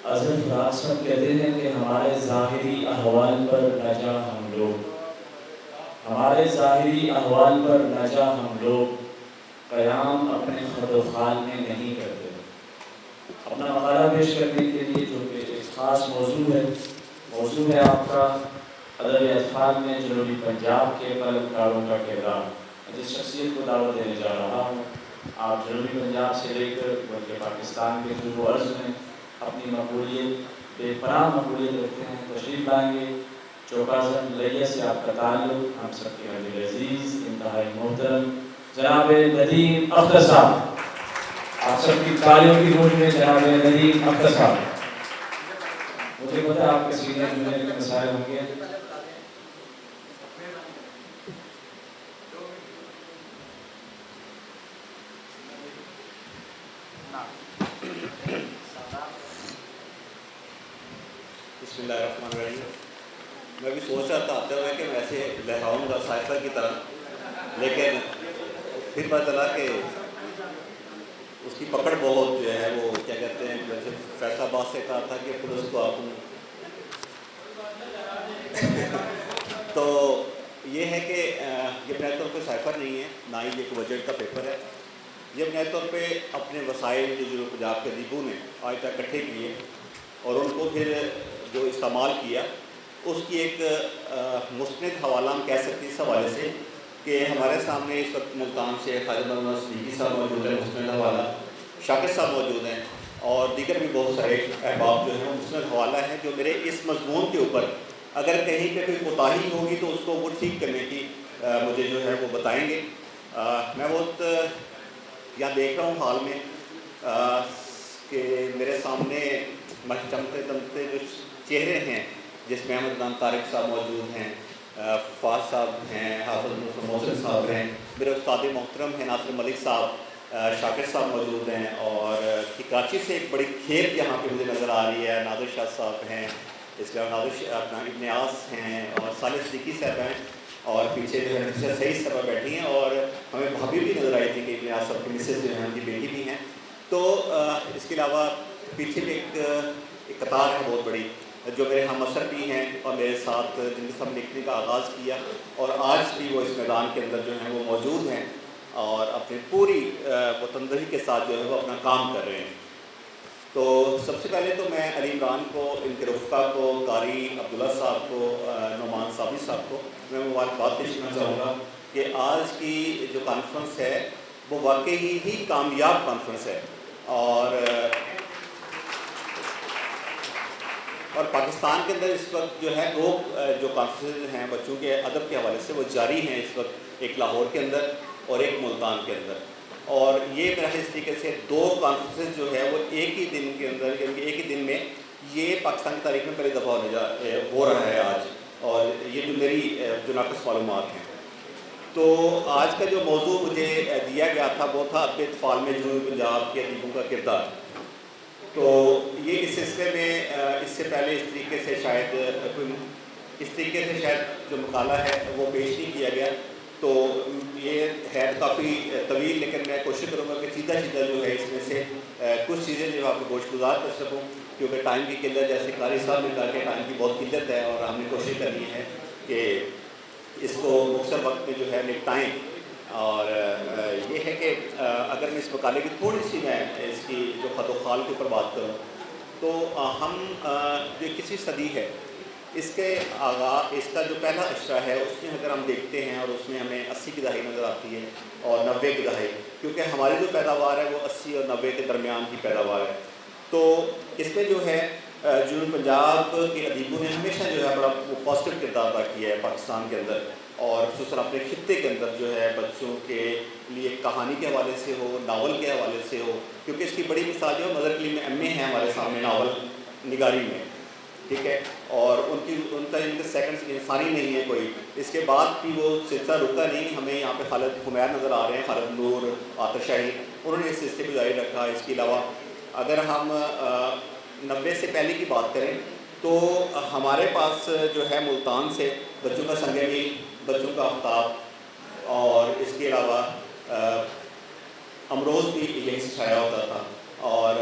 اظہر فراق صاحب کہتے ہیں کہ ہمارے ظاہری احوال پر نہ جا ہم لوگ، ہمارے ظاہری احوال پر نہ جا ہم لوگ، قیام اپنے خد و خال میں نہیں کرتے۔ اپنا مقالہ پیش کرنے کے لیے جو کہ ایک خاص موضوع ہے آپ کا ادب اطفال میں جنوبی پنجاب کے قلمکاروں کا کردار، جس شخصیت کو دعوت دینے جا رہا ہوں۔ آپ جنوبی پنجاب سے لے کر بلکہ پاکستان کے طول و عرض میں اپنی مقبولیت بے پناہ مقبولیت رکھتے ہیں، تشریف لائیں گے۔ چوکازن لیہ سے آپ کا تعلق، ہم سب کے دل عزیز انتہائی محترم جناب ندیم اختر صاحب، آپ سب کی تالیوں کی گونج میں جناب ندیم اختر صاحب۔ مجھے پتہ ہے آپ کے سینئر جونیئر کے مسائل ہوں گے۔ بسم اللہ الرحمن الرحیم۔ میں بھی سوچ رہا تھا آتے ہوئے کہ میں ایسے لہراؤں گا سائفر کی طرح، لیکن پھر پتہ چلا کہ اس کی پکڑ بہت جو ہے وہ کیا کہتے ہیں، ویسے فیصل عباس سے کہا تھا کہ پولیس کو آپ تو یہ ہے کہ یہ بنیادی طور پہ سائفر نہیں ہے، نہ ہی یہ ایک بجٹ کا پیپر ہے۔ یہ بنیادی طور پہ اپنے وسائل جو پنجاب کے ادیبوں نے آج تک اکٹھے کیے اور ان کو پھر جو استعمال کیا، اس کی ایک مستند حوالہ ہم کہہ سکتے ہیں اس حوالے سے کہ ہمارے سامنے اس وقت ملتان سے خالد محمد صدیقی صاحب موجود ہیں، مستند حوالہ شاکر صاحب موجود ہیں، اور دیگر بھی بہت سارے احباب جو ہیں وہ مستند حوالہ ہیں جو میرے اس مضمون کے اوپر اگر کہیں پہ کوئی کوتاہی ہوگی تو اس کو وہ ٹھیک کرنے کی مجھے جو ہے وہ بتائیں گے۔ میں بہت یہاں دیکھ رہا ہوں حال میں کہ میرے سامنے چمکتے دمکتے جو چہرے ہیں، جس میں احمد نام طارق صاحب موجود ہیں، فاض صاحب ہیں، حافظ محسن صاحب ہیں، میرے استاد محترم ہیں ناصر ملک صاحب، شاکر صاحب موجود ہیں، اور کراچی سے ایک بڑی کھیپ یہاں پہ مجھے نظر آ رہی ہے، نادر شاہ صاحب ہیں، اس کے علاوہ اپنا ابن عاص ہیں، اور صالح صدیقی صاحب ہیں، اور پیچھے جو ہے سعید صاحبہ بیٹھی ہیں، اور ہمیں بھابھی بھی نظر آئی تھی کہ ابن عاص صاحب کی مسز جو ہیں ان کی بیٹی بھی ہیں۔ تو اس کے علاوہ پیچھے بھی ایک قطار ہے بہت بڑی جو میرے ہم اثر بھی ہیں اور میرے ساتھ جن کے سب لکھنے کا آغاز کیا، اور آج بھی وہ اس میدان کے اندر جو ہیں وہ موجود ہیں اور اپنی پوری وطندہی کے ساتھ جو ہے وہ اپنا کام کر رہے ہیں۔ تو سب سے پہلے تو میں علی عمران کو، ان کے رفقا کو، قاری عبداللہ صاحب کو، نعمان صابری صاحب کو میں مبارکباد پیش کرنا چاہوں گا کہ آج کی جو کانفرنس ہے وہ واقعی ہی کامیاب کانفرنس ہے، اور پاکستان کے اندر اس وقت جو ہے دو جو کانفرنسز ہیں بچوں کے ادب کے حوالے سے وہ جاری ہیں اس وقت، ایک لاہور کے اندر اور ایک ملتان کے اندر، اور یہ میرا اس طریقے سے دو کانفرنسز جو ہے وہ ایک ہی دن کے اندر، یعنی ایک ہی دن میں، یہ پاکستان کی تاریخ میں پہلی دفعہ ہو رہا ہے آج، اور یہ جو میری جو ناقص معلومات ہیں۔ تو آج کا جو موضوع مجھے دیا گیا تھا وہ تھا ادب اطفال میں جنوبی پنجاب کے ادیبوں کا کردار۔ تو یہ اس سلسلے میں اس سے پہلے اس طریقے سے شاید جو مقالہ ہے وہ پیش نہیں کیا گیا، تو یہ ہے کافی طویل، لیکن میں کوشش کروں گا کہ سیدھا جو ہے اس میں سے کچھ چیزیں جو آپ کو گوشت گزار کر سکوں، کیونکہ ٹائم کی قلت، جیسے قاری صاحب نے کہا کہ ٹائم کی بہت قلت ہے، اور ہم نے کوشش کرنی ہے کہ اس کو مختصر وقت میں جو ہے نپٹائیں۔ اور یہ ہے کہ اگر میں اس مقالے کی تھوڑی سی میں اس کی جو خط و خال کے اوپر بات کروں تو ہم جو 21ویں صدی ہے اس کا جو پہلا اشرہ ہے اس میں اگر ہم دیکھتے ہیں، اور اس میں ہمیں 80 کی دہائی نظر آتی ہے اور 90 کی دہائی، کیونکہ ہماری جو پیداوار ہے وہ 80 اور 90 کے درمیان کی پیداوار ہے۔ تو اس میں جو ہے جنوبی پنجاب کے ادیبوں نے ہمیشہ جو ہے بڑا پازیٹیو کردار ادا کیا ہے پاکستان کے اندر، اور خصوصاً اپنے خطے کے اندر جو ہے بچوں کے لیے کہانی کے حوالے سے ہو، ناول کے حوالے سے ہو، کیونکہ اس کی بڑی مثال جو ہے مظہر کلیم ایم اے ہے ہمارے سامنے ناول نگاری میں، ٹھیک ہے، اور ان کا سیکنڈ انسانی نہیں ہے کوئی، اس کے بعد بھی وہ سلسلہ رکا نہیں۔ ہمیں یہاں پہ خالد حمیر نظر آ رہے ہیں، خالد نور، عاطر شاہی، انہوں نے اس سلسلے کو جاری رکھا۔ اس کے علاوہ اگر ہم 90 سے پہلے کی بات کریں تو ہمارے پاس جو ہے ملتان سے بچوں کا سنگ میل، بچوں کا آفتاب، اور اس کے علاوہ امروز بھی یہی سے شائع ہوتا تھا، اور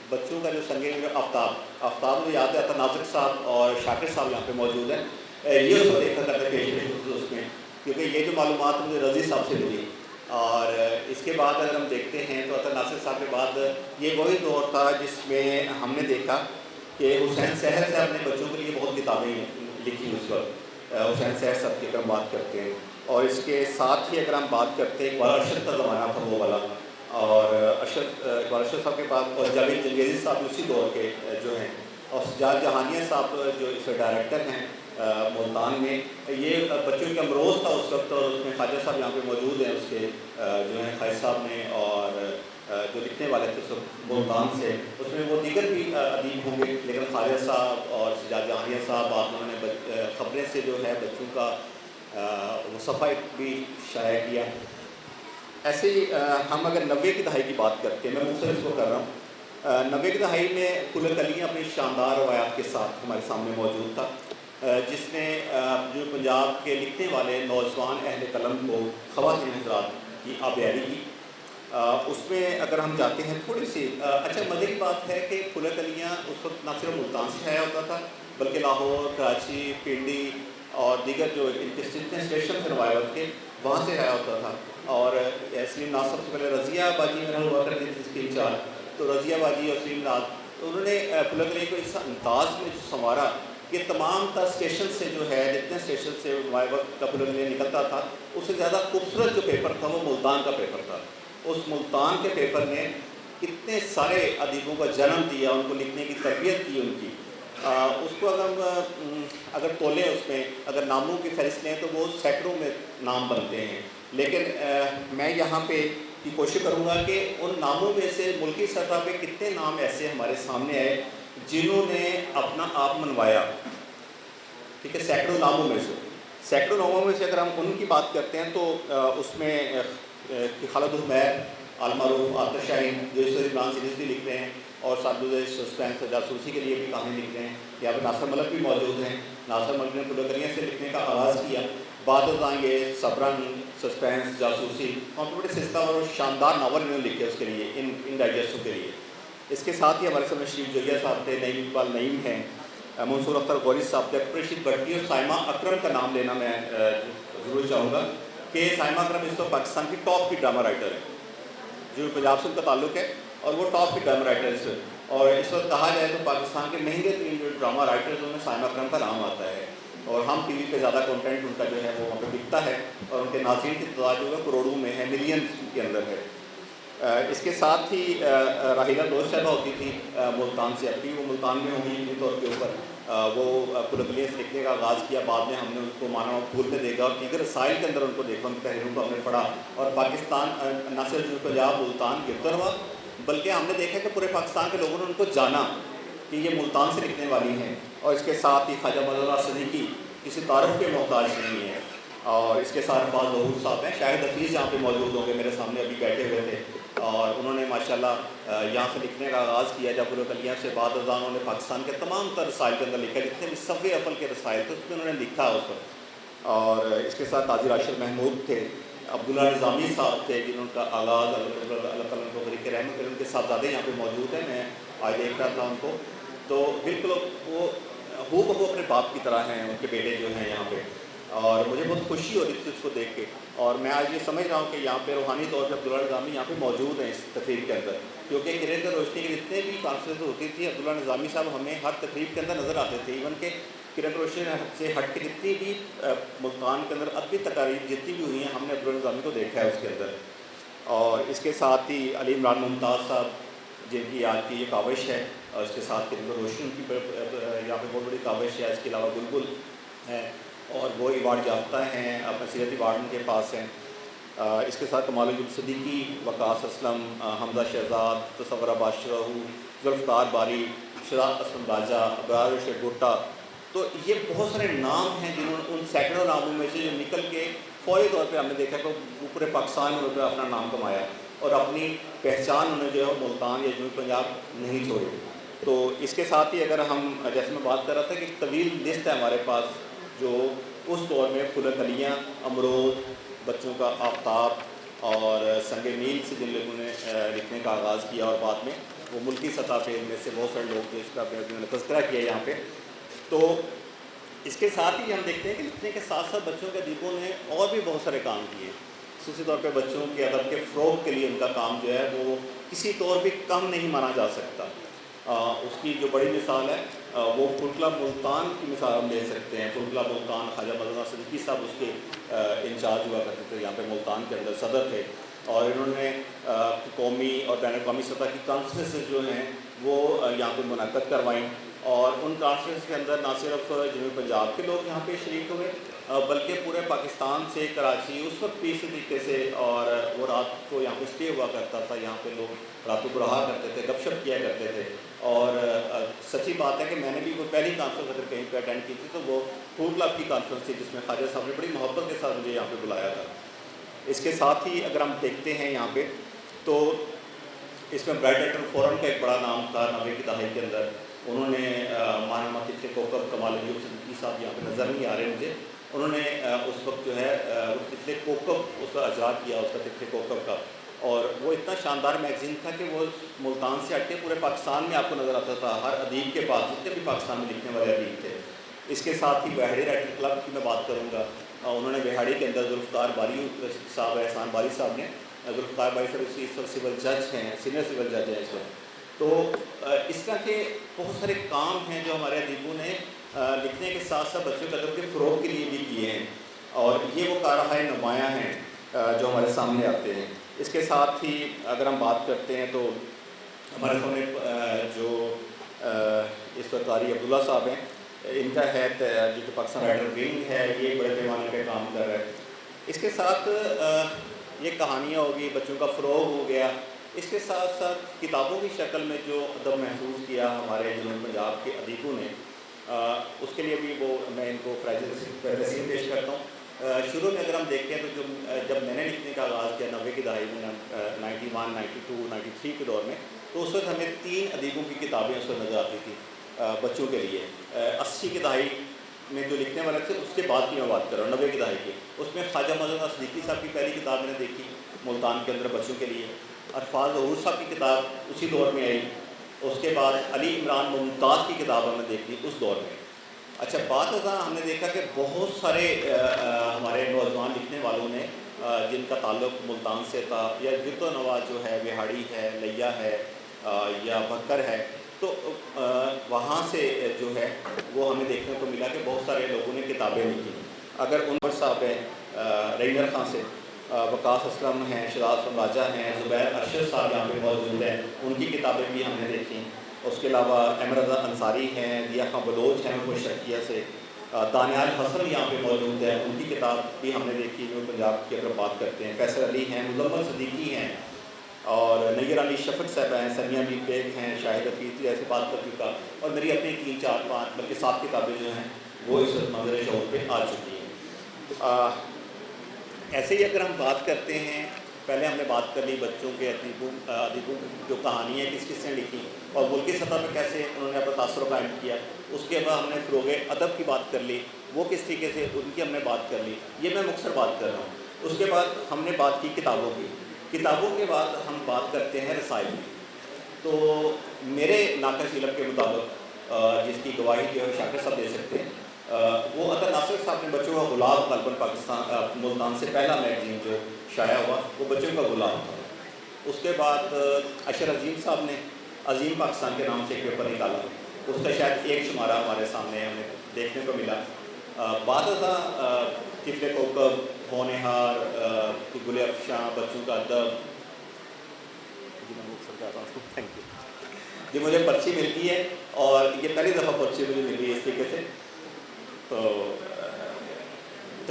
بچوں کا جو سنگ میل آفتاب مجھے یاد آتا ناظر صاحب اور شاکر صاحب یہاں پہ موجود ہیں، یہ اس کو دیکھا کرتے پیش اس میں، کیونکہ یہ جو معلومات مجھے رضی صاحب سے ملی۔ اور اس کے بعد اگر ہم دیکھتے ہیں تو عطا ناصر صاحب کے بعد یہ وہی دور تھا جس میں ہم نے دیکھا کہ حسین سحر صاحب نے بچوں کے لیے بہت کتابیں لکھی اس وقت، حسین سحر صاحب کی اگر ہم بات کرتے ہیں، اور اس کے ساتھ ہی اگر ہم بات کرتے ہیں اقبال ارشد کا زمانہ تھا وہ والا، اور اقبال ارشد صاحب کے بعد اور جاوید چنگیزی صاحب اسی دور کے جو ہیں، اور سجاد جہانیہ صاحب جو اس کے ڈائریکٹر ہیں ملتان میں، یہ بچوں کا امروز تھا اس وقت، اور اس میں خواجہ صاحب یہاں پہ موجود ہیں اس کے جو ہیں خواجہ صاحب نے، اور جو لکھنے والے تھے اس وقت ملتان سے، اس میں وہ دیگر بھی ادیب ہوں گے، لیکن خواجہ صاحب اور سجاد جہانیہ صاحب بعد میں انہوں نے خبریں سے جو ہے بچوں کا وہ صفحہ بھی شائع کیا۔ ایسے ہی ہم اگر 90 کی دہائی کی بات کرتے ہیں، میں مختلف کو کر رہا ہوں، 90 کی دہائی میں پھول کلیاں اپنی شاندار روایات کے ساتھ ہمارے سامنے موجود تھا، جس نے جو پنجاب کے لکھنے والے نوجوان اہل قلم کو خواتین حضرات کی آبیاری کی۔ اس میں اگر ہم جاتے ہیں تھوڑی سی اچھا مزے کی بات ہے کہ پھول کلیاں اس وقت نہ صرف ملتان سے شائع ہوتا تھا بلکہ لاہور، کراچی، پنڈی اور دیگر جو ان کے جتنے اسٹیشن تھے روایت کے وہاں سے شائع ہوتا تھا۔ اور سلیم ناصر سے پہلے رضیہ باجی میرا ہوا کرتی تھی اس کے انچارج، تو رضیہ باجی اور سلیم ناصر انہوں نے پھول کلیاں کو اس انداز میں جو سنوارا کہ تمام تر اسٹیشن سے جو ہے جتنے اسٹیشن سے وقت کا پھول کلیاں نکلتا تھا اس سے زیادہ خوبصورت جو پیپر تھا وہ ملتان کا پیپر تھا۔ اس ملتان کے پیپر نے کتنے سارے ادیبوں کا جنم دیا، ان کو لکھنے کی تربیت کی ان کی، اس کو اگر تولیں اس میں اگر ناموں کی فہرست لیں تو وہ سینکڑوں میں نام بنتے ہیں، لیکن میں یہاں پہ کی کوشش کروں گا کہ ان ناموں میں سے ملکی سطح پہ کتنے نام ایسے ہمارے سامنے آئے جنہوں نے اپنا آپ منوایا، ٹھیک ہے، سینکڑوں ناموں میں سے اگر ہم ان کی بات کرتے ہیں تو اس میں خالد حمیر، المعروف آتش شاہین جو اس وقت عمران سیریز بھی لکھ رہے ہیں اور سسپینس جاسوسی کے لیے بھی کہانی لکھ رہے ہیں، یہاں پہ ناصر ملک بھی موجود ہیں۔ ناصر ملک نے پھول کلیاں سے لکھنے کا آغاز کیا، بعد ازاں یہ صبرن، سسپینس، جاسوسی اور بڑے سستا اور شاندار ناول انہوں نے لکھے اس کے لیے ان ڈائجسٹوں کے لیے۔ اس کے ساتھ ہی ہمارے سامنے شریف جویہ صاحب تھے، نعیم اقبال نعیم ہیں، منصور اختر غوری صاحب تھے، اکبر رشید بھٹی اور سائمہ اکرم کا نام لینا میں ضرور چاہوں گا کہ سائمہ اکرم اس وقت پاکستان کی ٹاپ کی ڈرامہ رائٹر ہے، جو پنجاب سے ان کا تعلق ہے اور وہ ٹاپ کی ڈرامہ رائٹر ہے، اور اس وقت کہا جائے تو پاکستان کے مہنگے ترین جو ڈرامہ رائٹرز میں سائمہ اکرم کا نام آتا ہے، اور ہم ٹی وی پہ زیادہ کنٹینٹ ان کا جو ہے وہ وہاں پہ بکتا ہے، اور ان کے ناظرین کی تعداد جو ہے کروڑوں میں ہے، ملینز کے اندر ہے۔ اس کے ساتھ ہی راحیلہ دوست صاحبہ ہوتی تھی ملتان سے، ابھی وہ ملتان میں ہوں گی طور کے اوپر، وہ پھول کلیاں سے لکھنے کا آغاز کیا، بعد میں ہم نے ان کو مانا پھول میں دیکھا اور دیگر رسائل کے اندر ان کو دیکھا، ان کی تحریروں کو ہم نے پڑھا، اور پاکستان نہ صرف پنجاب ملتان گرتا ہوا بلکہ ہم نے دیکھا کہ پورے پاکستان کے لوگوں نے ان کو جانا کہ یہ ملتان سے لکھنے والی ہیں، اور اس کے ساتھ ہی خواجہ مظفر صدیقی کسی تعارف کے محتاج نہیں ہے، اور اس کے ساتھ فاضل ظہور صاحب ہیں، شاہد حفیظ یہاں پہ موجود ہوں گے، میرے سامنے ابھی بیٹھے ہوئے تھے، اور انہوں نے ماشاءاللہ یہاں سے لکھنے کا آغاز کیا جب پھول کلیاں سے، بعد ازاں انہوں نے پاکستان کے تمام تر رسائل کے اندر لکھا، جتنے بھی صفحے اول کے رسائل تھے اس میں انہوں نے لکھا اس وقت، اور اس کے ساتھ تاجر راشد محمود تھے، عبداللہ نظامی صاحب تھے جنہوں کا آغاز اللہ تعالیٰ کو غریق رحمت کرے، ان کے صاحبزادے یہاں پہ موجود ہیں، میں آج دیکھ رہا تھا ان کو، تو بالکل وہ ہو بہو اپنے باپ کی طرح ہیں، ان کے بیٹے جو ہیں یہاں پہ، اور مجھے بہت خوشی ہو رہی تھی اس کو دیکھ کے، اور میں آج یہ سمجھ رہا ہوں کہ یہاں پہ روحانی طور پہ عبداللہ نظامی یہاں پہ موجود ہیں اس تقریب کے اندر، کیونکہ کرن در روشنی کے جتنے بھی کانفرنس ہوتی تھی عبداللہ نظامی صاحب ہمیں ہر تقریب کے اندر نظر آتے تھے، ایون کہ کرن در روشنی سے ہٹ کے جتنی بھی ملتان کے اندر ادبی تقاریب جتنی بھی ہوئی ہیں ہم نے عبداللہ نظامی کو دیکھا ہے اس کے اندر۔ اور اس کے ساتھ ہی علی عمران ممتاز صاحب جن کی آج کی یہ کاوش ہے، اور اس کے ساتھ کرن در روشنی کی یہاں پہ بہت بڑی کاوش ہے، اس کے علاوہ بلبل ہے اور وہ ایوارڈ یافتہ ہیں، اپنے سیرت ایوارڈ ان کے پاس ہیں، اس کے ساتھ کمال الدین صدیقی، وقاص اسلم، حمزہ شہزاد، تصور بادشاہ، ذوالفقار باری، شراق اسلم راجہ، ابرار رشید بھٹا، تو یہ بہت سارے نام ہیں جنہوں نے ان سینکڑوں ناموں میں سے جو نکل کے فوری طور پہ ہم نے دیکھا کہ وہ پورے پاکستان میں انہوں نے اپنا نام کمایا اور اپنی پہچان انہوں نے جو ہے ملتان یا جنوبی پنجاب نہیں چھوڑی۔ تو اس کے ساتھ ہی اگر ہم جیسے میں بات کر رہا تھا کہ ایک طویل لسٹ ہے ہمارے پاس جو اس دور میں پھول کلیاں، امروز، بچوں کا آفتاب اور سنگ میل سے جن لوگوں نے لکھنے کا آغاز کیا اور بعد میں وہ ملکی سطح پہ ان میں سے بہت سارے لوگ جو اس کا نے تذکرہ کیا یہاں پہ. تو اس کے ساتھ ہی ہم دیکھتے ہیں کہ لکھنے کے ساتھ ساتھ بچوں کے ادیبوں نے اور بھی بہت سارے کام کیے. خصوصی طور پہ بچوں کے ادب کے فروغ کے لیے ان کا کام جو ہے وہ کسی طور بھی کم نہیں مانا جا سکتا. اس کی جو بڑی مثال ہے وہ پھل کلب ملتان کی مثال ہم لے سکتے ہیں. پھل کلب ملتان خواجہ مولانا صدیقی صاحب اس کے انچارج ہوا کرتے تھے یہاں پہ ملتان کے اندر صدر تھے, اور انہوں نے قومی اور بین الاقوامی سطح کی کانفرنسز جو ہیں وہ یہاں پہ منعقد کروائیں, اور ان کانفرنس کے اندر نہ صرف جنوبی پنجاب کے لوگ یہاں پہ شریک ہوئے بلکہ پورے پاکستان سے, کراچی اس وقت بھی اسی طریقے سے, اور وہ رات کو یہاں پہ اسٹے ہوا کرتا تھا, یہاں پہ لوگ راتوں کو رہا کرتے تھے, گپ شپ کیا کرتے تھے. اور سچی بات ہے کہ میں نے بھی کوئی پہلی کانفرنس اگر کہیں پہ اٹینڈ کی تھی تو وہ فوڈ کلب کی کانفرنس تھی, جس میں خواجہ صاحب نے بڑی محبت کے ساتھ مجھے یہاں پہ بلایا تھا. اس کے ساتھ ہی اگر ہم دیکھتے ہیں یہاں پہ تو اس میں برائٹ ایکٹر فورم کا ایک بڑا نام تھا 90 کی دہائی کے اندر. انہوں نے مانا طفل کوکب کمال ایوب صدیقی صاحب یہاں پہ نظر نہیں آ رہے مجھے, انہوں نے اس وقت جو ہے طفل کوکب اس کا اجرا کیا, اس کا طفل کوکب کا, اور وہ اتنا شاندار میگزین تھا کہ وہ ملتان سے ہٹ کے پورے پاکستان میں آپ کو نظر آتا تھا, ہر ادیب کے پاس, جتنے بھی پاکستان میں لکھنے والے ادیب تھے. اس کے ساتھ ہی بہاڑی رائٹر کلب کی میں بات کروں گا. انہوں نے بہاڑی کے اندر ذوالفقار باری صاحب, احسان باری صاحب نے, ذوالفقار باری صاحب اس وقت سول جج ہیں, سینئر سول جج ہیں اس وقت. تو اس طرح کے بہت سارے کام ہیں جو ہمارے ادیبوں نے لکھنے کے ساتھ ساتھ بچوں کے ادب کے فروغ کے لیے بھی کیے ہیں, اور یہ وہ کارہائے نمایاں ہیں جو ہمارے سامنے آتے ہیں. اس کے ساتھ ہی اگر ہم بات کرتے ہیں تو ہمارے سامنے جو اس وقت قاری عبداللہ صاحب ہیں, ان کا ہے جو کہ پاکستان رائٹر ونگ ہے, یہ بڑے پیمانے پہ کام کر رہا ہے. اس کے ساتھ یہ کہانیاں ہوگی, بچوں کا فروغ ہو گیا. اس کے ساتھ ساتھ کتابوں کی شکل میں جو ادب محفوظ کیا ہمارے جنوبی پنجاب کے ادیبوں نے, اس کے لیے بھی وہ میں ان کو پرائز پیش کرتا ہوں. شروع میں اگر ہم دیکھیں تو جب میں نے لکھنے کا آغاز کیا 90 کی دہائی میں 91, 92, 93 کے دور میں, تو اس وقت ہمیں 3 ادیبوں کی کتابیں اس وقت نظر آتی تھی بچوں کے لیے. 80 کی دہائی میں جو لکھنے والے تھے اس کے بعد کی میں بات کر رہا ہوں, 90 کی دہائی کی. اس میں خواجہ مولانا صدیقی صاحب کی پہلی کتاب میں نے دیکھی ملتان کے اندر بچوں کے لیے. الفاظ ظہور صاحب کی کتاب اسی دور میں آئی. اس کے بعد علی عمران ممتاز کی کتاب ہم نے دیکھی اس دور میں. اچھا, بعد ازاں ہم نے دیکھا کہ بہت سارے ہمارے نوجوان لکھنے والوں نے جن کا تعلق ملتان سے تھا, یا گرد و نواح جو ہے, بہاڑی ہے, لیا ہے, یا بکر ہے, تو وہاں سے جو ہے وہ ہمیں دیکھنے کو ملا کہ بہت سارے لوگوں نے کتابیں لکھی. اگر عمر صاحب ہیں, رینر خان سے, وقاص اسلم ہیں, شہزاد راجہ ہیں, زبیر ارشد صاحب یہاں پہ موجود ہیں, ان کی کتابیں بھی ہم نے دیکھیں. اس کے علاوہ احمد رضا انصاری ہیں, ضیاء خان بلوچ ہیں کوئی شرقیہ سے, دانیال حسن یہاں پہ موجود ہے, ان کی کتاب بھی ہم نے دیکھی جو پنجاب کی اگر بات کرتے ہیں. فیصل علی ہیں, مزمل صدیقی ہیں, اور نیر علی شفق صاحب ہیں, ثانیہ بی بیگ ہیں, شاہد حفیظ ایسے بات کر چکا, اور میری اپنی 3, 4, 5 بلکہ 7 کتابیں جو ہیں وہ اس وقت منظر شعور پہ آ چکی ہیں. ایسے ہی اگر ہم بات کرتے ہیں, پہلے ہم نے بات کر لی بچوں کے ادیبوں جو کہانی ہے کس نے لکھی اور ملکی سطح پہ کیسے انہوں نے اپنا تاثر قائم کیا. اس کے بعد ہم نے فروغ ادب کی بات کر لی, وہ کس طریقے سے ان کی ہم نے بات کر لی, یہ میں مختصر بات کر رہا ہوں. اس کے بعد ہم نے بات کی کتابوں کی. کتابوں کے بعد ہم بات کرتے ہیں رسائل کی. تو میرے ناقص علم کے مطابق جس کی گواہی جو ہے شاکر صاحب دے سکتے ہیں, وہ عطا ناصر صاحب نے بچوں کا غلام غالباً پاکستان ملتان سے پہلا میگزین جو شائع ہوا وہ بچوں کا غلام تھا. اس کے بعد اشر عظیم صاحب نے عظیم پاکستان کے نام سے ایک پیپر نکالا, اس کا شاید ایک شمارہ ہمارے سامنے ہمیں دیکھنے کو ملا. بعد ازاں طفل کوکب, ہونہار, گل افشاں, بچوں کا ادب, تھینک یو جی, مجھے پرچی ملتی ہے اور یہ پہلی دفعہ پرچی مجھے مل رہی ہے اس طریقے سے. تو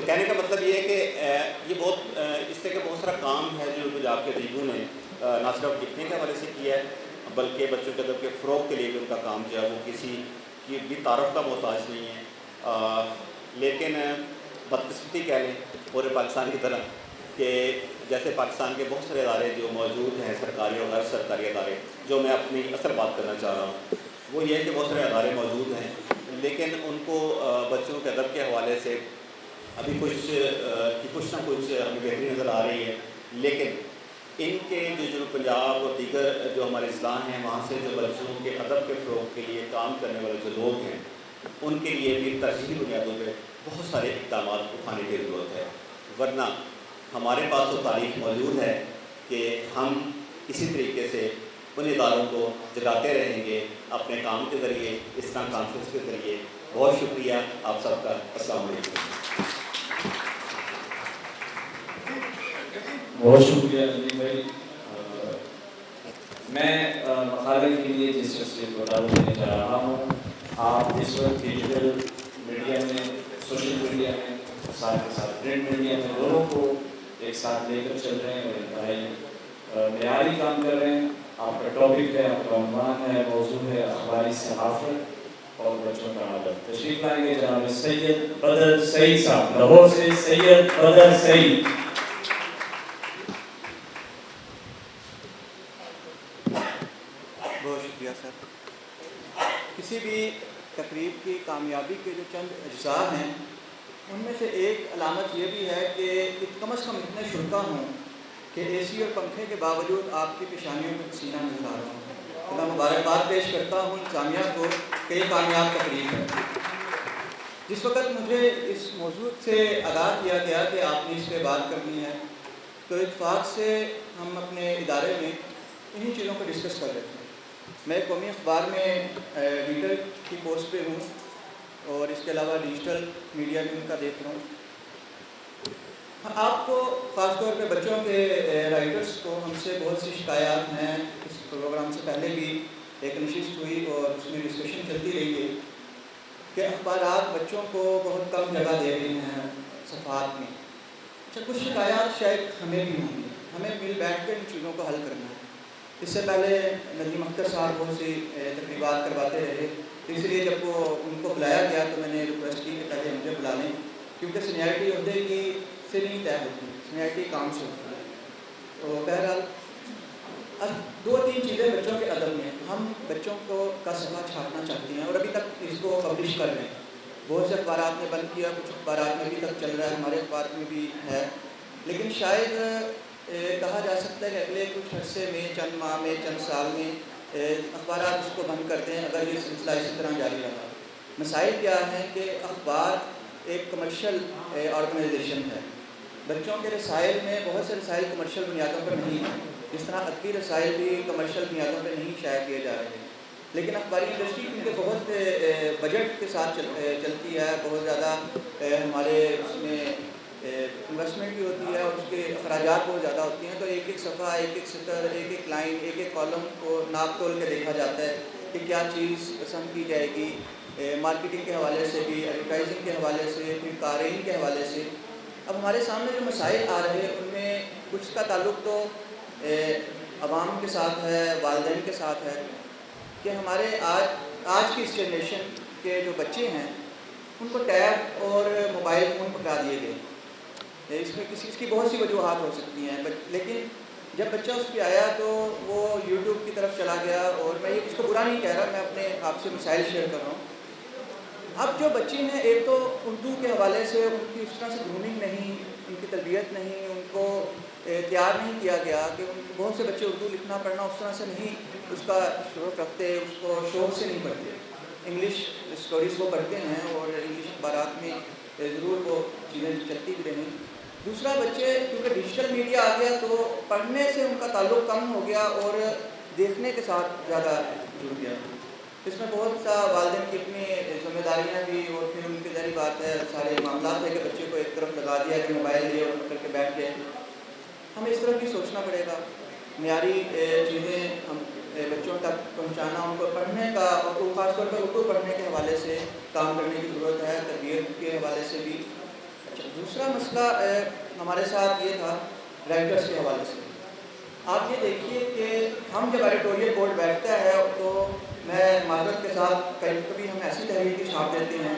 کہنے کا مطلب یہ ہے کہ یہ بہت اس طرح کا بہت سارا کام ہے جو پنجاب کے ادیبوں نے نہ صرف لکھنے کے حوالے سے کیا ہے بلکہ بچوں کے ادب کے فروغ کے لیے بھی ان کا کام جو ہے وہ کسی کی بھی تعارف کا محتاج نہیں ہے. لیکن بدقسمتی کہہ لیں پورے پاکستان کی طرح کہ جیسے پاکستان کے بہت سارے ادارے جو موجود ہیں, سرکاری اور غیر سرکاری ادارے, جو میں اپنی اصل بات کرنا چاہ رہا ہوں وہ یہ ہے کہ بہت سارے ادارے موجود ہیں لیکن ان کو بچوں کے ادب کے حوالے سے ابھی کچھ نہ کچھ ہمیں بہتری نظر آ رہی ہے. لیکن ان کے جو جنوب پنجاب اور دیگر جو ہمارے اضلاع ہیں وہاں سے جو بچوں کے ادب کے فروغ کے لیے کام کرنے والے جو لوگ ہیں ان کے لیے بھی ترجیحی بنیادوں پہ بہت سارے اقدامات اٹھانے کی ضرورت ہے، ورنہ ہمارے پاس تو تاریخ موجود ہے کہ ہم اسی طریقے سے ان اداروں کو جگاتے رہیں گے اپنے کام کے ذریعے، اس طرح کانفرنس کے ذریعے۔ بہت شکریہ آپ سب کا، السلام علیکم۔ بہت شکریہ ندیم بھائی۔ میں مقالے کے لیے جس شخصیت کو دعوت دینے جا رہا ہوں، آپ اس وقت ڈیجیٹل میڈیا میں، سوشل میڈیا میں، ساتھ کے ساتھ پرنٹ میڈیا میں دونوں کو ایک ساتھ لے کر چل رہے ہیں اور انتہائی معیاری کام کر رہے ہیں۔ آپ کا ٹاپک ہے، آپ کا عنوان ہے، موضوع ہے اخباری صحافت اور بچوں کا عادت۔ تشریف لائیں گے جناب سید بدر سعید صاحب، لاہور سے سید بدر سعید۔ بہت شکریہ سر۔ کسی بھی تقریب کی کامیابی کے جو چند اجزاء ہیں ان میں سے ایک علامت یہ بھی ہے کہ کم از کم اتنے شرکا ہوں کہ اے سی اور پنکھے کے باوجود آپ کی پیشانیوں میں پسینہ نظر آ رہا ہوں۔ تو میں مبارکباد پیش کرتا ہوں انتظامیہ کو کہ یہ کامیاب تقریب ہے۔ جس وقت مجھے اس موضوع سے آگاہ کیا گیا کہ آپ نے اس پہ بات کرنی ہے تو اتفاق سے ہم اپنے ادارے میں انہی چیزوں کو ڈسکس کر رہے تھے۔ میں قومی اخبار میں ایڈیٹر کی پوسٹ پہ ہوں اور اس کے علاوہ ڈیجیٹل میڈیا بھی ان کا دیکھ رہا ہوں۔ آپ کو خاص طور پہ بچوں کے رائٹرز کو ہم سے بہت سی شکایات ہیں۔ اس پروگرام سے پہلے بھی ایک نشست ہوئی اور اس میں ڈسکشن چلتی رہی ہے کہ اخبارات بچوں کو بہت کم جگہ دے رہے ہیں صفحات میں۔ اچھا، کچھ شکایات شاید ہمیں بھی ہوں گی، ہمیں مل بیٹھ کے ان چیزوں کو حل کرنا ہے۔ اس سے پہلے ندیم اختر صاحب بہت سی تقریبات کرواتے رہے، اس لیے جب وہ ان کو بلایا گیا تو میں نے ریکویسٹ کی کہ پہلے مجھے بلا لیں، کیونکہ سینیارٹی عہدے کی سے نہیں طے ہوتی، سینیارٹی کام سے ہوتی ہے۔ تو بہرحال دو تین چیزیں بچوں کے ادب میں، ہم بچوں کو کا صفحہ چھاپنا چاہتے ہیں اور ابھی تک اس کو پبلش کر رہے ہیں۔ بہت سے اخبارات نے بند کیا، کچھ اخبارات میں ابھی تک چل رہا ہے، ہمارے اخبار میں بھی ہے، لیکن شاید کہا جا سکتا ہے کہ اگلے کچھ عرصے میں، چند ماہ میں، چند سال میں اخبارات اس کو بند کر دیں اگر یہ سلسلہ اسی طرح جاری رہا۔ مسائل کیا ہیں کہ اخبار ایک کمرشل آرگنائزیشن ہے۔ بچوں کے رسائل میں بہت سے رسائل کمرشل بنیادوں پر نہیں ہیں، جس طرح ادبی رسائل بھی کمرشل بنیادوں پر نہیں شائع کیے جا رہے ہیں، لیکن اخباری انڈسٹری کیونکہ بہت بجٹ کے ساتھ چلتی ہے، بہت زیادہ ہمارے اس میں انویسٹمنٹ بھی ہوتی ہے اور اس کے اخراجات بہت زیادہ ہوتی ہیں، تو ایک ایک صفحہ، ایک ایک سطر، ایک ایک لائن، ایک ایک کالم کو ناپ تول کے دیکھا جاتا ہے کہ کیا چیز پسند کی جائے گی، مارکیٹنگ کے حوالے سے بھی، ایڈورٹائزنگ کے حوالے سے، پھر قارئین کے حوالے سے۔ اب ہمارے سامنے جو مسائل آ رہے ہیں ان میں کچھ کا تعلق تو عوام کے ساتھ ہے، والدین کے ساتھ ہے، کہ ہمارے آج کی اس جنریشن کے جو بچے ہیں ان کو ٹیب اور موبائل فون پکڑا دیے گئے۔ اس میں اس کی بہت سی وجوہات ہو سکتی ہیں، لیکن جب بچہ اس پہ آیا تو وہ یوٹیوب کی طرف چلا گیا، اور میں اس کو برا نہیں کہہ رہا، میں اپنے آپ سے مسائل شیئر کر رہا ہوں۔ اب جو بچے ہیں، ایک تو اردو کے حوالے سے ان کی اس طرح سے گرومنگ نہیں، ان کی تربیت نہیں، ان کو تیار نہیں کیا گیا کہ بہت سے بچے اردو لکھنا پڑھنا اس طرح سے نہیں اس کا شوق رکھتے، اس کو شوق سے نہیں پڑھتے۔ انگلش اسٹوریز وہ پڑھتے ہیں اور انگلش اخبارات میں ضرور وہ چیزیں چلتی بھی رہیں۔ دوسرا، بچے کیونکہ ڈیجیٹل میڈیا آ گیا تو پڑھنے سے ان کا تعلق کم ہو گیا اور دیکھنے کے ساتھ زیادہ جڑ گیا۔ اس میں بہت سا والدین کی اپنی ذمہ داریاں بھی، اور پھر ان کی ظاہری بات ہے سارے معاملات ہے کہ بچے کو ایک طرف لگا دیا کہ موبائل لیے اور کر کے بیٹھ گئے۔ ہمیں اس طرح بھی سوچنا پڑے گا، معیاری چیزیں ہم بچوں تک پہنچانا، ان کو پڑھنے کا، اور خاص طور پر اردو پڑھنے کے حوالے سے کام کرنے کی ضرورت ہے، تربیت کے حوالے سے بھی۔ دوسرا مسئلہ ہمارے ساتھ یہ تھا رائٹرس کے حوالے سے۔ آپ یہ دیکھیے کہ ہم جب ایڈیٹوریل بورڈ بیٹھتا ہے تو میں معذرت کے ساتھ کبھی ہم ایسی تحریر کی چھاپ دیتے ہیں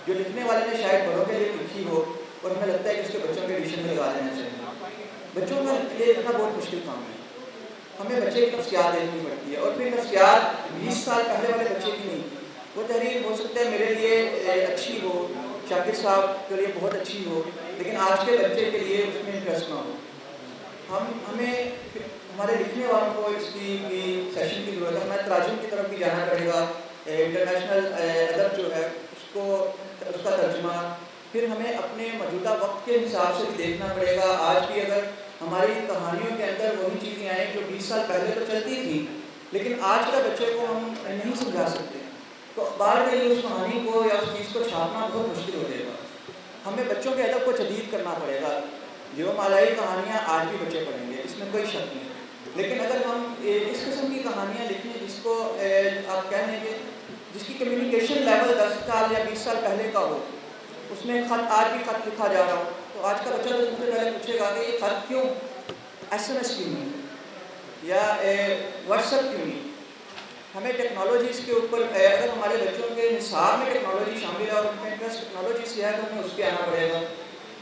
جو لکھنے والے نے شاید بڑوں کے لیے لکھی ہو اور ہمیں لگتا ہے کہ اس کے بچوں کے ایڈیشن میں لگا دینا چاہیے۔ بچوں کا یہ لکھنا بہت مشکل کام ہے، ہمیں بچے کی نفسیات دیکھنی پڑتی ہے، اور پھر نفسیات 20 سال پہلے والے بچے کی نہیں۔ وہ تحریر ہو سکتا ہے میرے لیے اچھی ہو، شاکر صاحب کے لیے بہت اچھی ہو، لیکن آج کے بچے کے لیے اس میں انٹرسٹ نہ ہو۔ ہمیں ہمارے لکھنے والوں کو اس کی بھی سیشن کی ضرورت ہے. ہمیں تراجم کی طرف بھی جانا پڑے گا. انٹرنیشنل ادب جو ہے اس کا ترجمہ. پھر ہمیں اپنے موجودہ وقت کے حساب سے بھی دیکھنا پڑے گا. آج بھی اگر ہماری کہانیوں کے اندر وہی چیزیں آئیں جو 20 سال پہلے تو چلتی تھیں لیکن آج کا بچے کو ہم نہیں سمجھا سکتے, تو اخبار کے لیے اس کہانی کو یا اس چیز کو چھاپنا بہت مشکل ہو جائے گا. ہمیں بچوں کے ادب کو جدید کرنا پڑے گا. جو مالائی کہانیاں آج بھی بچے پڑھیں گے, اس میں کوئی شک نہیں. لیکن اگر ہم اس قسم کی کہانیاں لکھیں جس کو آپ کہہ لیں گے جس کی کمیونیکیشن لیول 10 سال یا 20 سال پہلے کا ہو, اس میں خط آج بھی خط لکھا جا رہا ہو, تو آج کا بچہ سب سے پہلے پوچھے گا کہ یہ خط کیوں, SMS کیوں نہیں, یا واٹس ایپ کیوں نہیں. ہمیں ٹیکنالوجیز کے اوپر اگر ہمارے بچوں کے نصاب میں ٹیکنالوجی شامل ہے اور ان کا انٹرسٹ ٹیکنالوجی سے ہے تو ہمیں اس پہ آنا پڑے گا.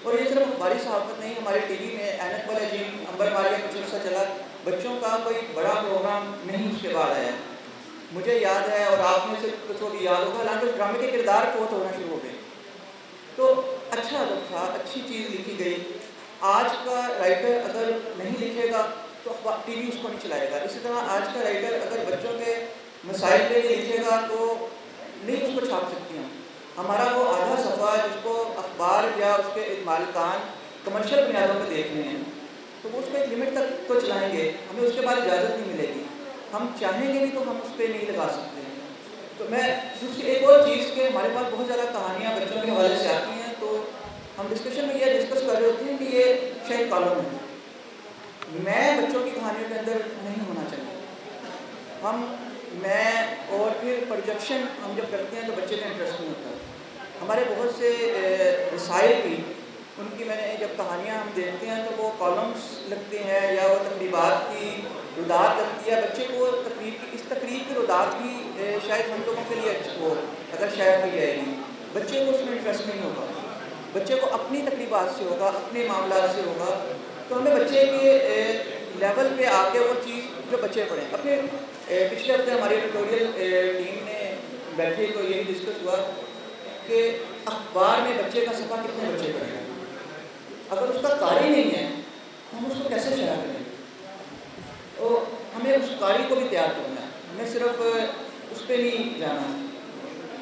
اور یہ صرف اخباری صحافت نہیں, ہمارے ٹی وی میں اینک والا جن امبر ماریا کچھ عرصہ چلا, بچوں کا کوئی بڑا پروگرام نہیں اس کے بعد آیا. مجھے یاد ہے اور آپ میں سے کچھ کو بھی یاد ہوگا, حالانکہ اس ڈرامے کے کردار فوت ہونا شروع ہو گئے. تو اچھا ادب تھا, اچھی چیز لکھی گئی. آج کا رائٹر اگر نہیں لکھے گا تو ٹی وی اس کو نہیں چلائے گا. اسی طرح آج کا رائٹر اگر بچوں کے مسائل پہ نہیں لکھے گا تو نہیں اس کو چھاپ سکتی ہیں. ہمارا وہ آدھا صفحہ جس کو اخبار یا اس کے مالکان کمرشل بنیادوں پہ دیکھ رہے ہیں, تو وہ اس کو ایک لمٹ تک تو چلائیں گے, ہمیں اس کے بعد اجازت نہیں ملے گی. ہم چاہیں گے بھی تو ہم اس پہ نہیں لگا سکتے ہیں. تو میں دوسری ایک اور چیز کہ ہمارے پاس بہت زیادہ کہانیاں بچوں کے حوالے سے آتی ہیں, تو ہم ڈسکشن میں یہ ڈسکس کر رہے ہوتے ہیں کہ یہ شاید کالم ہے. میں بچوں کی کہانیوں کے اندر نہیں ہونا چاہیے. میں اور پھر پروجیکشن ہم جب کرتے ہیں تو بچے کا انٹرسٹ نہیں ہوتا. ہمارے بہت سے رسائل بھی ان کی میں نے جب کہانیاں ہم دیکھتے ہیں تو وہ کالمس لگتے ہیں یا وہ تقریبات کی ردات لگتی ہے. بچے کو اس تقریب کی ردات بھی شاید ہم لوگوں کے لیے اچھی ہو اگر شاید ہو جائے گی, بچے کو اس میں انٹرسٹ نہیں ہوگا. بچے کو اپنی تقریبات سے ہوگا, اپنے معاملات سے ہوگا. تو ہمیں بچے کے لیول پہ آ کے وہ چیز جو بچے پڑھیں. اپنے پچھلے ہفتے ہماری ایڈیٹوریل ٹیم نے بیٹھے تو یہی ڈسکس ہوا کہ اخبار میں بچے کا صفحہ کتنے بچے پڑھیں گے. اگر اس کا قاری نہیں ہے تو ہم اس کو کیسے شائع کریں. تو ہمیں اس قاری کو بھی تیار کرنا ہے, ہمیں صرف اس پہ نہیں جانا.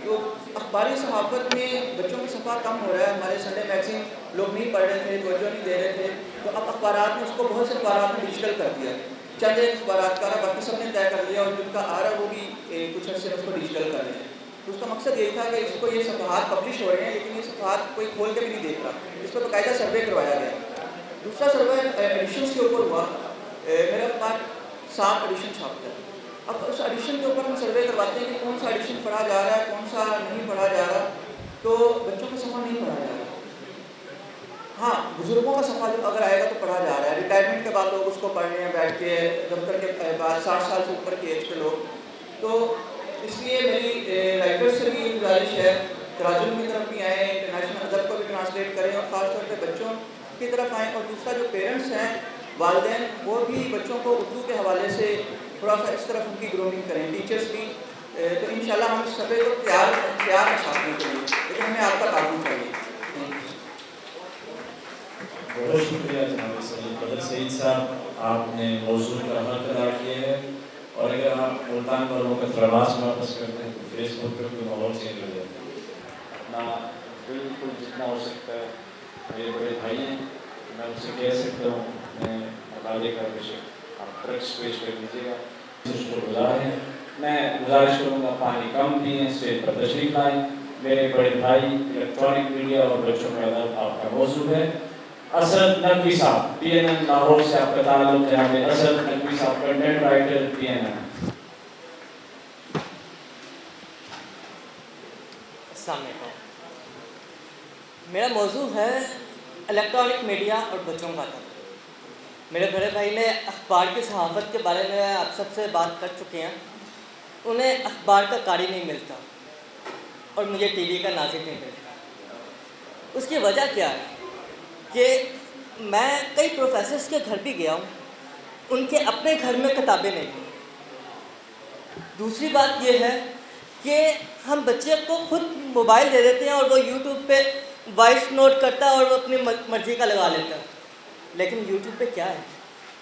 تو اخباری صحافت میں بچوں کا صفحہ کم ہو رہا ہے. ہمارے سنڈے میگزین لوگ نہیں پڑھ رہے تھے, توجہ نہیں دے رہے تھے, تو اب اخبارات میں اس کو بہت سے اخبارات میں ڈیجیٹل کر دیا. چند ایک اخبارات کا باقی سب نے طے کر لیا اور جن کا آ رہا ہے وہ بھی کچھ عرصے میں اس کو ڈیجیٹل کر رہے ہیں. تو اس کا مقصد یہی تھا کہ اس کو یہ صفحات پبلش ہو رہے ہیں لیکن یہ صفحات کوئی کھول کے بھی نہیں دیکھ رہا. اس پر باقاعدہ سروے کروایا گیا. دوسرا سروے ایڈیشنس کے اوپر ہوا. میرا اخبار 7 ایڈیشن چھاپتا ہے. اب اس ایڈیشن کے اوپر ہم سروے کرواتے ہیں کہ کون سا ایڈیشن پڑھا جا رہا ہے, کون سا نہیں پڑھا جا رہا. تو بچوں کا صفحہ نہیں پڑھا جا رہا. ہاں, بزرگوں کا صفحہ جو اگر آئے گا تو پڑھا جا رہا ہے. ریٹائرمنٹ کے بعد لوگ اس کو پڑھ رہے ہیں بیٹھ کے, دفتر کے بعد 60 سال سے اوپر کی ایج کے لوگ. تو اس لیے میری رائٹر سے بھی گزارش ہے تراجم کی طرف بھی آئیں, انٹرنیشنل ادب کو بھی ٹرانسلیٹ کریں اور خاص طور پہ بچوں کی طرف آئیں. اور دوسرا جو پیرنٹس ہیں, والدین, وہ بھی بچوں کو اردو کے حوالے سے تھوڑا سا اس طرف ان کی گرومنگ کریں. ٹیچرس بھی. تو انشاءاللہ ہم اس سبے کو تیار ہیں چھاپنے کے لیے, لیکن ہمیں آپ کا تعاون چاہیے. بہت شکریہ جناب سید بدر سعید صاحب, آپ نے موضوع کا حق ادا کیا ہے. اور اگر آپ ملتان والوں کا ترواز واپس کرتے ہیں تو فیس بک پہ کوئی ماحول چینج ہو جاتا ہے. اپنا بالکل جتنا ہو سکتا ہے, میرے بڑے بھائی ہیں, میں ان سے کہہ سکتا ہوں, میں مطالعے کا کچھ آپ ٹرکس پیش کر دیجیے گا. شکر گزار ہیں. میں گزارش کروں گا پانی کم پئیں, اسٹیج پر تشریف لائیں. میرے بڑے بھائی الیکٹرانک میڈیا اور بچوں کا ادب آپ کا موضوع ہے. اسد نقوی صاحب, PNN لاہور سے آپ کا تعلق ہے. اسد نقوی صاحب, کنٹینٹ رائٹر, PNN. السلام علیکم. میرا موضوع ہے الیکٹرانک میڈیا اور بچوں کا ادب. میرے بڑے بھائی نے اخبار کی صحافت کے بارے میں آپ سب سے بات کر چکے ہیں. انہیں اخبار کا قاری نہیں ملتا اور مجھے ٹی وی کا ناظر نہیں ملتا. اس کی وجہ کیا ہے کہ میں کئی پروفیسرز کے گھر بھی گیا ہوں, ان کے اپنے گھر میں کتابیں نہیں ہیں. دوسری بات یہ ہے کہ ہم بچے کو خود موبائل دے دیتے ہیں اور وہ یوٹیوب پہ وائس نوٹ کرتا ہے اور وہ اپنی مرضی کا لگا لیتا ہے. لیکن یوٹیوب پہ کیا ہے,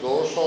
200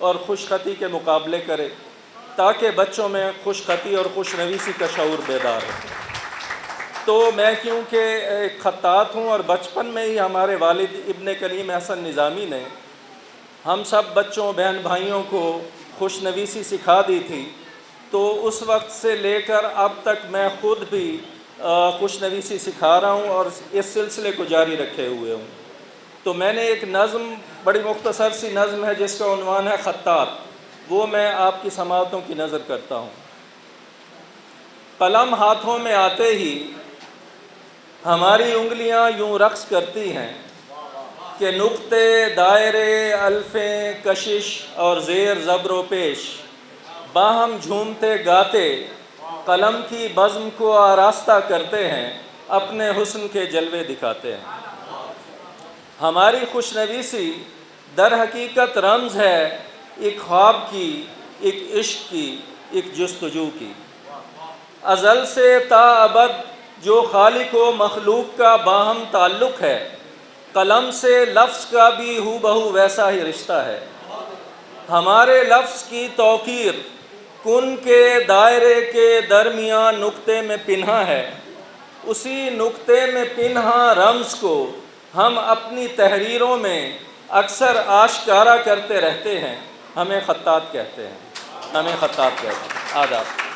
اور خوش خطی کے مقابلے کرے تاکہ بچوں میں خوش خطی اور خوش نویسی کا شعور بیدار ہو۔ تو میں کیونکہ ایک خطاط ہوں اور بچپن میں ہی ہمارے والد ابن کلیم احسن نظامی نے ہم سب بچوں بہن بھائیوں کو خوش نویسی سکھا دی تھی، تو اس وقت سے لے کر اب تک میں خود بھی خوش نویسی سکھا رہا ہوں اور اس سلسلے کو جاری رکھے ہوئے ہوں۔ تو میں نے ایک نظم، بڑی مختصر سی نظم ہے جس کا عنوان ہے خطاط، وہ میں آپ کی سماعتوں کی نظر کرتا ہوں۔ قلم ہاتھوں میں آتے ہی ہماری انگلیاں یوں رقص کرتی ہیں کہ نقطے، دائرے، الفیں، کشش اور زیر زبر و پیش باہم جھومتے گاتے قلم کی بزم کو آراستہ کرتے ہیں، اپنے حسن کے جلوے دکھاتے ہیں۔ ہماری خوش نویسی در حقیقت رمز ہے ایک خواب کی، ایک عشق کی، ایک جستجو کی۔ ازل سے تا ابد جو خالق و مخلوق کا باہم تعلق ہے، قلم سے لفظ کا بھی ہو بہو ویسا ہی رشتہ ہے۔ ہمارے لفظ کی توقیر کن کے دائرے کے درمیان نقطے میں پنہا ہے، اسی نقطے میں پنہا رمز کو ہم اپنی تحریروں میں اکثر آشکارا کرتے رہتے ہیں۔ ہمیں خطاط کہتے ہیں، ہمیں خطاط کہتے ہیں۔ آداب۔